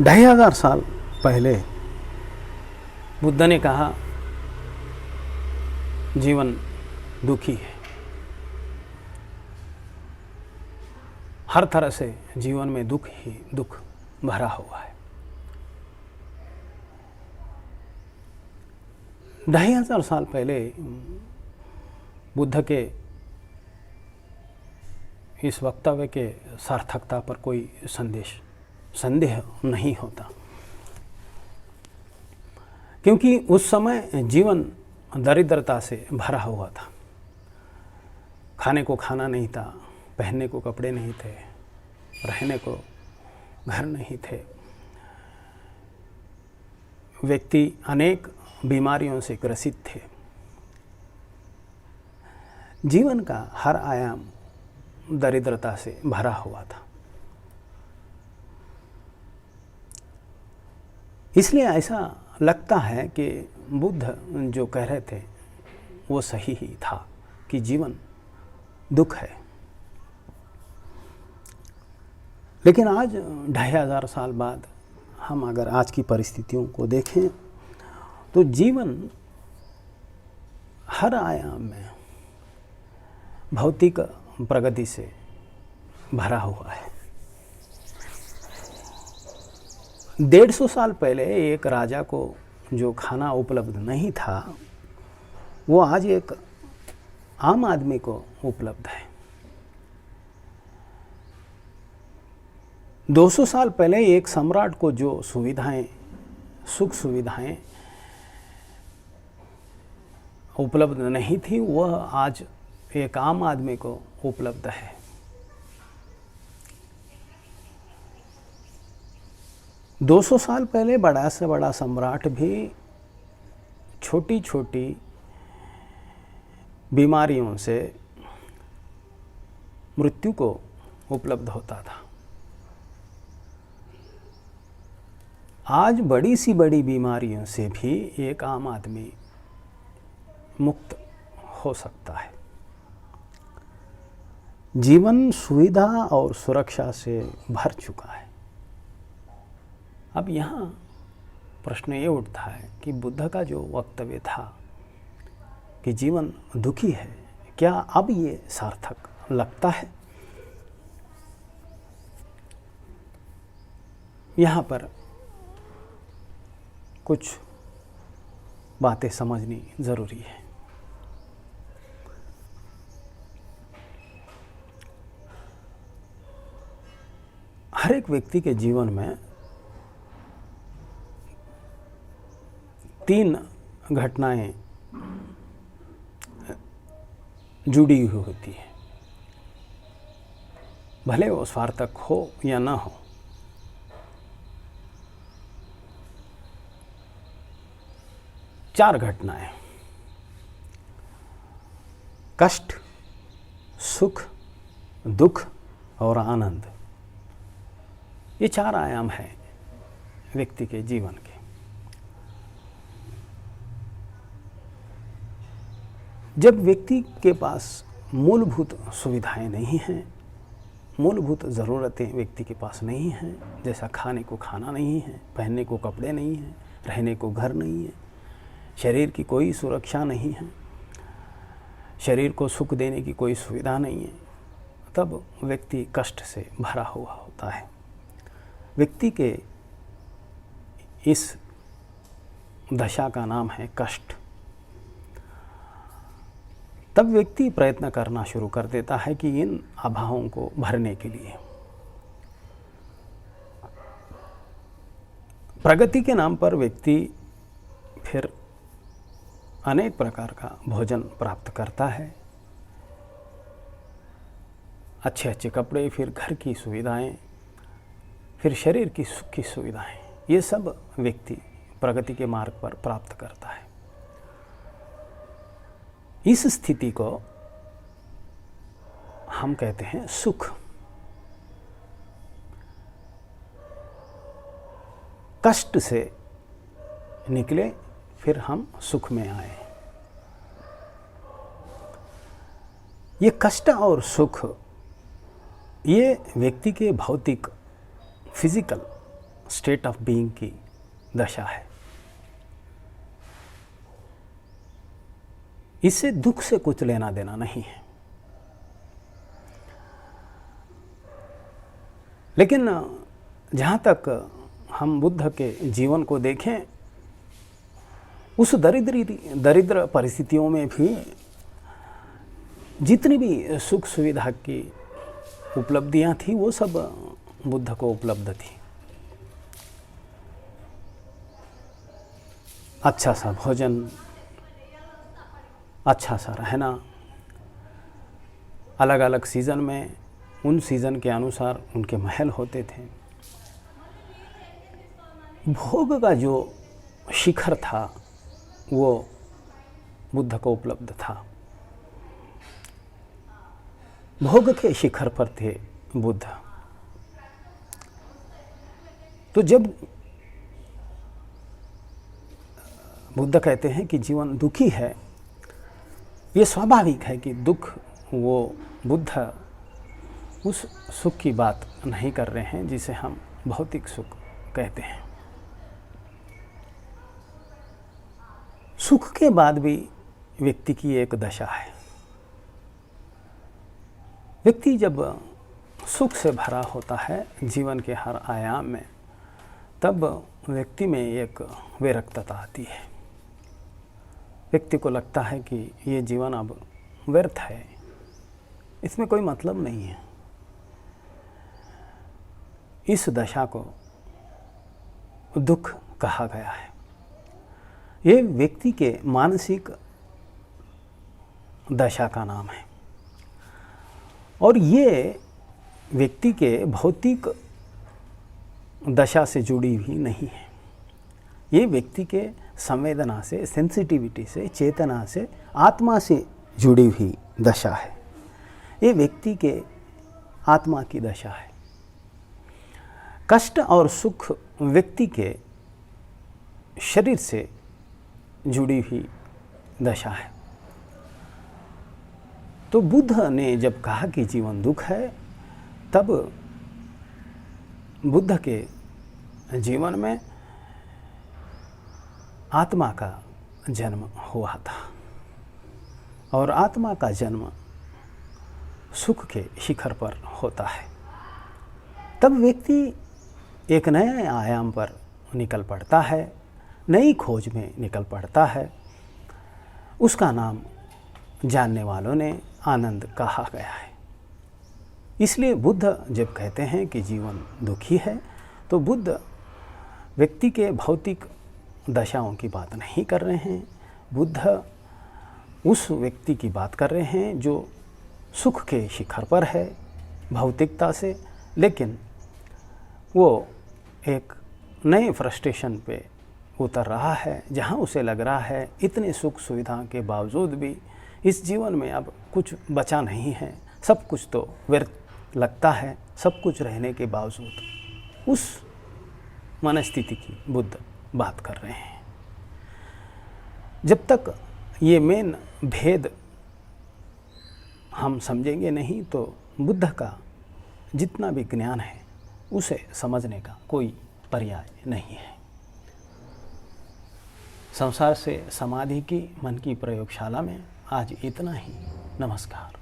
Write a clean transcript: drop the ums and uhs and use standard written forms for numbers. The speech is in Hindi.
2,500 साल पहले बुद्ध ने कहा जीवन दुखी है। हर तरह से जीवन में दुख ही दुख भरा हुआ है। 2,500 साल पहले बुद्ध के इस वक्तव्य के सार्थकता पर कोई संदेह नहीं होता, क्योंकि उस समय जीवन दरिद्रता से भरा हुआ था। खाने को खाना नहीं था, पहनने को कपड़े नहीं थे, रहने को घर नहीं थे। व्यक्ति अनेक बीमारियों से ग्रसित थे। जीवन का हर आयाम दरिद्रता से भरा हुआ था। इसलिए ऐसा लगता है कि बुद्ध जो कह रहे थे वो सही ही था कि जीवन दुख है। लेकिन आज 2,500 साल बाद हम अगर आज की परिस्थितियों को देखें तो जीवन हर आयाम में भौतिक प्रगति से भरा हुआ है। 150 साल पहले एक राजा को जो खाना उपलब्ध नहीं था वो आज एक आम आदमी को उपलब्ध है। 200 साल पहले एक सम्राट को जो सुविधाएं, सुख सुविधाएं उपलब्ध नहीं थी वह आज एक आम आदमी को उपलब्ध है। दो 200 साल पहले बड़ा से बड़ा सम्राट भी छोटी छोटी बीमारियों से मृत्यु को उपलब्ध होता था। आज बड़ी सी बड़ी बीमारियों से भी एक आम आदमी मुक्त हो सकता है। जीवन सुविधा और सुरक्षा से भर चुका है। अब यहाँ प्रश्न ये उठता है कि बुद्ध का जो वक्तव्य था कि जीवन दुखी है, क्या अब ये सार्थक लगता है? यहाँ पर कुछ बातें समझनी ज़रूरी है। हर एक व्यक्ति के जीवन में 3 घटनाएं जुड़ी हुई होती है, भले वो सार्थक हो या ना हो। चार घटनाएं: कष्ट, सुख, दुख और आनंद। ये 4 आयाम हैं व्यक्ति के जीवन के। जब व्यक्ति के पास मूलभूत सुविधाएं नहीं हैं, मूलभूत ज़रूरतें व्यक्ति के पास नहीं हैं, जैसा खाने को खाना नहीं है, पहनने को कपड़े नहीं हैं, रहने को घर नहीं है, शरीर की कोई सुरक्षा नहीं है, शरीर को सुख देने की कोई सुविधा नहीं है, तब व्यक्ति कष्ट से भरा हुआ होता है। व्यक्ति के इस दशा का नाम है कष्ट। तब व्यक्ति प्रयत्न करना शुरू कर देता है कि इन अभावों को भरने के लिए। प्रगति के नाम पर व्यक्ति फिर अनेक प्रकार का भोजन प्राप्त करता है, अच्छे अच्छे कपड़े, फिर घर की सुविधाएं, फिर शरीर की सुख की सुविधाएं। ये सब व्यक्ति प्रगति के मार्ग पर प्राप्त करता है। इस स्थिति को हम कहते हैं सुख। कष्ट से निकले फिर हम सुख में आए। ये कष्ट और सुख ये व्यक्ति के भौतिक फिजिकल स्टेट ऑफ बीइंग की दशा है। इससे दुख से कुछ लेना देना नहीं है। लेकिन जहाँ तक हम बुद्ध के जीवन को देखें, उस दरिद्र परिस्थितियों में भी जितनी भी सुख सुविधा की उपलब्धियाँ थी वो सब बुद्ध को उपलब्ध थी। अच्छा सा भोजन, अच्छा सा रहना, अलग अलग सीज़न में उन सीज़न के अनुसार उनके महल होते थे। भोग का जो शिखर था वो बुद्ध को उपलब्ध था। भोग के शिखर पर थे बुद्ध। तो जब बुद्ध कहते हैं कि जीवन दुखी है, ये स्वाभाविक है कि दुख, वो बुद्ध उस सुख की बात नहीं कर रहे हैं जिसे हम भौतिक सुख कहते हैं। सुख के बाद भी व्यक्ति की एक दशा है। व्यक्ति जब सुख से भरा होता है जीवन के हर आयाम में, तब व्यक्ति में एक विरक्तता आती है। व्यक्ति को लगता है कि ये जीवन अब व्यर्थ है, इसमें कोई मतलब नहीं है। इस दशा को दुख कहा गया है। ये व्यक्ति के मानसिक दशा का नाम है और ये व्यक्ति के भौतिक दशा से जुड़ी हुई नहीं है। ये व्यक्ति के संवेदना से, सेंसिटिविटी से, चेतना से, आत्मा से जुड़ी हुई दशा है। ये व्यक्ति के आत्मा की दशा है। कष्ट और सुख व्यक्ति के शरीर से जुड़ी हुई दशा है। तो बुद्ध ने जब कहा कि जीवन दुख है, तब बुद्ध के जीवन में आत्मा का जन्म हुआ था और आत्मा का जन्म सुख के शिखर पर होता है। तब व्यक्ति एक नए आयाम पर निकल पड़ता है, नई खोज में निकल पड़ता है। उसका नाम जानने वालों ने आनंद कहा गया है। इसलिए बुद्ध जब कहते हैं कि जीवन दुखी है, तो बुद्ध व्यक्ति के भौतिक दशाओं की बात नहीं कर रहे हैं। बुद्ध उस व्यक्ति की बात कर रहे हैं जो सुख के शिखर पर है भौतिकता से, लेकिन वो एक नए फ्रस्ट्रेशन पे उतर रहा है, जहाँ उसे लग रहा है इतने सुख सुविधा के बावजूद भी इस जीवन में अब कुछ बचा नहीं है, सब कुछ तो व्यर्थ लगता है, सब कुछ रहने के बावजूद। उस मनस्थिति की बुद्ध बात कर रहे हैं। जब तक ये मेन भेद हम समझेंगे नहीं, तो बुद्ध का जितना भी ज्ञान है उसे समझने का कोई पर्याय नहीं है। संसार से समाधि की मन की प्रयोगशाला में आज इतना ही। नमस्कार।